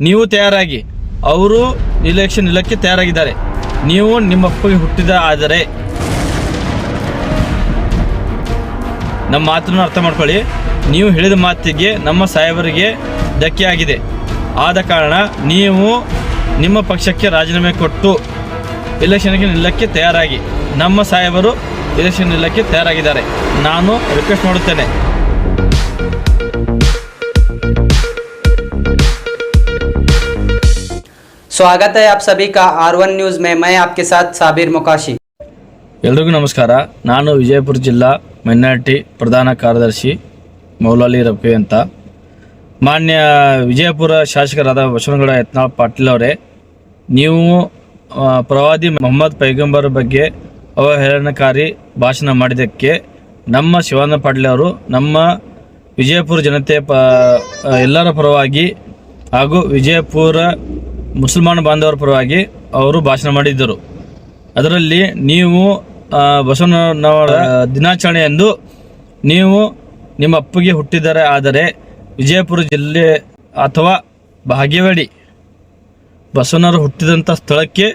ನೀವು ತಯಾರಾಗಿ. ಅವರು ಇಲೆಕ್ಷನ್ ನಿಲ್ಲಕ್ಕೆ ತಯಾರಾಗಿದ್ದಾರೆ. ನೀವು ನಿಮ್ಮ ಅಪ್ಪಗೆ ಹುಟ್ಟಿದ ಆದರೆ ನಮ್ಮ ಮಾತನ್ನು ಅರ್ಥ ಮಾಡ್ಕೊಳ್ಳಿ. ನೀವು ಹೇಳಿದ ಮಾತಿಗೆ ನಮ್ಮ ಸಾಹೇಬರಿಗೆ ಧಕ್ಕೆ ಆಗಿದೆ. ಆದ ಕಾರಣ ನೀವು ನಿಮ್ಮ ಪಕ್ಷಕ್ಕೆ ರಾಜೀನಾಮೆ ಕೊಟ್ಟು ಇಲೆಕ್ಷನ್ಗೆ ನಿಲ್ಲಕ್ಕೆ ತಯಾರಾಗಿ. ನಮ್ಮ ಸಾಹೇಬರು ಇಲೆಕ್ಷನ್ ನಿಲ್ಲಕ್ಕೆ ತಯಾರಾಗಿದ್ದಾರೆ. ನಾನು ರಿಕ್ವೆಸ್ಟ್ ಮಾಡುತ್ತೇನೆ. स्वागत है आप सभी का R1 न्यूज़ में। मैं आपके साथ साबिर मुकाशी। ಎಲ್ರಿಗೂ ನಮಸ್ಕಾರ. ನಾನು ವಿಜಯಪುರ ಜಿಲ್ಲಾ ಮೈನಾರಿಟಿ ಪ್ರಧಾನ ಕಾರ್ಯದರ್ಶಿ ಮೌಲಾಲಿ ರಫಿ ಅಂತ. ಮಾನ್ಯ ವಿಜಯಪುರ ಶಾಸಕರಾದ ಬಸವನಗೌಡ ಯತ್ನಾಳ್ ಪಾಟೀಲ್ ಅವರೇ, ನೀವು ಪ್ರವಾದಿ ಮೊಹಮ್ಮದ್ ಪೈಗಂಬರ್ ಬಗ್ಗೆ ಅವಹೇಳನಕಾರಿ ಭಾಷಣ ಮಾಡಿದ್ದಕ್ಕೆ ನಮ್ಮ ಶಿವಾನಂದ ಪಾಟೀಲ್ ಅವರು ನಮ್ಮ ವಿಜಯಪುರ ಜನತೆ ಎಲ್ಲರ ಪರವಾಗಿ ಹಾಗೂ ವಿಜಯಪುರ ಮುಸಲ್ಮಾನ ಬಾಂಧವರ ಪರವಾಗಿ ಅವರು ಭಾಷಣ ಮಾಡಿದ್ದರು. ಅದರಲ್ಲಿ ನೀವು ಬಸವಣ್ಣನವರ ದಿನಾಚರಣೆ ಎಂದು ನೀವು ನಿಮ್ಮ ಅಪ್ಪಗೆ ಹುಟ್ಟಿದರೆ ಆದರೆ ವಿಜಯಪುರ ಜಿಲ್ಲೆ ಅಥವಾ ಭಾಗ್ಯವಾಡಿ ಬಸವಣ್ಣವರು ಹುಟ್ಟಿದಂಥ ಸ್ಥಳಕ್ಕೆ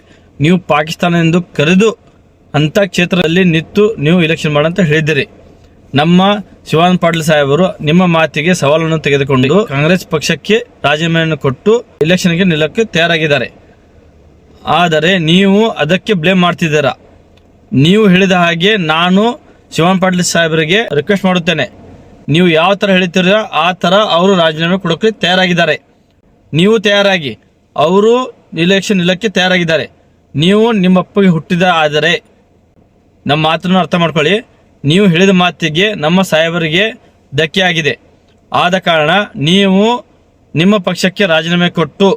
ನೀವು ಪಾಕಿಸ್ತಾನ ಎಂದು ಕರೆದು ಅಂಥ ಕ್ಷೇತ್ರದಲ್ಲಿ ನಿಂತು ನೀವು ಇಲೆಕ್ಷನ್ ಮಾಡಂತ ಹೇಳಿದ್ದೀರಿ. ನಮ್ಮ ಶಿವಾನಂದ ಪಾಟೀಲ್ ಸಾಹೇಬರು ನಿಮ್ಮ ಮಾತಿಗೆ ಸವಾಲನ್ನು ತೆಗೆದುಕೊಂಡು ಕಾಂಗ್ರೆಸ್ ಪಕ್ಷಕ್ಕೆ ರಾಜೀನಾಮೆಯನ್ನು ಕೊಟ್ಟು ಇಲೆಕ್ಷನ್ಗೆ ನಿಲ್ಲಕ್ಕೆ ತಯಾರಾಗಿದ್ದಾರೆ. ಆದರೆ ನೀವು ಅದಕ್ಕೆ ಬ್ಲೇಮ್ ಮಾಡ್ತಿದ್ದೀರಾ. ನೀವು ಹೇಳಿದ ಹಾಗೆ ನಾನು ಶಿವಾನಂದ ಪಾಟೀಲ್ ಸಾಹೇಬರಿಗೆ ರಿಕ್ವೆಸ್ಟ್ ಮಾಡುತ್ತೇನೆ. ನೀವು ಯಾವ ಥರ ಹೇಳ್ತೀರ ಆ ಥರ ಅವರು ರಾಜೀನಾಮೆ ಕೊಡೋಕ್ಕೆ ತಯಾರಾಗಿದ್ದಾರೆ. ನೀವು ತಯಾರಾಗಿ. ಅವರು ಇಲೆಕ್ಷನ್ ನಿಲ್ಲಕ್ಕೆ ತಯಾರಾಗಿದ್ದಾರೆ. ನೀವು ನಿಮ್ಮ ಅಪ್ಪಗೆ ಹುಟ್ಟಿದ ಆದರೆ ನಮ್ಮ ಮಾತನ್ನು ಅರ್ಥ ಮಾಡ್ಕೊಳ್ಳಿ. ನೀವು ಹೇಳಿದ ಮಾತಿಗೆ ನಮ್ಮ ಸಾಹೇಬರಿಗೆ ಧಕ್ಕೆ ಆಗಿದೆ. ಆದ ಕಾರಣ ನೀವು ನಿಮ್ಮ ಪಕ್ಷಕ್ಕೆ ರಾಜೀನಾಮೆ ಕೊಟ್ಟು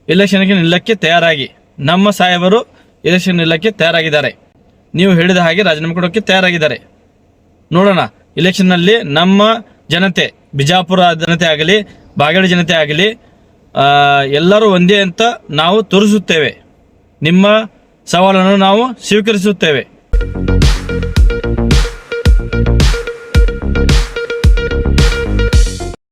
ಇಲೆಕ್ಷನ್ಗೆ ನಿಲ್ಲಕ್ಕೆ ತಯಾರಾಗಿ. ನಮ್ಮ ಸಾಹೇಬರು ಇಲೆಕ್ಷನ್ ನಿಲ್ಲಕ್ಕೆ ತಯಾರಾಗಿದ್ದಾರೆ. ನೀವು ಹೇಳಿದ ಹಾಗೆ ರಾಜೀನಾಮೆ ಕೊಡೋಕ್ಕೆ ತಯಾರಾಗಿದ್ದಾರೆ. ನೋಡೋಣ ಇಲೆಕ್ಷನ್ನಲ್ಲಿ ನಮ್ಮ ಜನತೆ, ಬಿಜಾಪುರ ಜನತೆ ಆಗಲಿ, ಬಾಗೇವಾಡಿ ಜನತೆ ಆಗಲಿ, ಎಲ್ಲರೂ ಒಂದೇ ಅಂತ ನಾವು ತೋರಿಸುತ್ತೇವೆ. ನಿಮ್ಮ ಸವಾಲನ್ನು ನಾವು ಸ್ವೀಕರಿಸುತ್ತೇವೆ.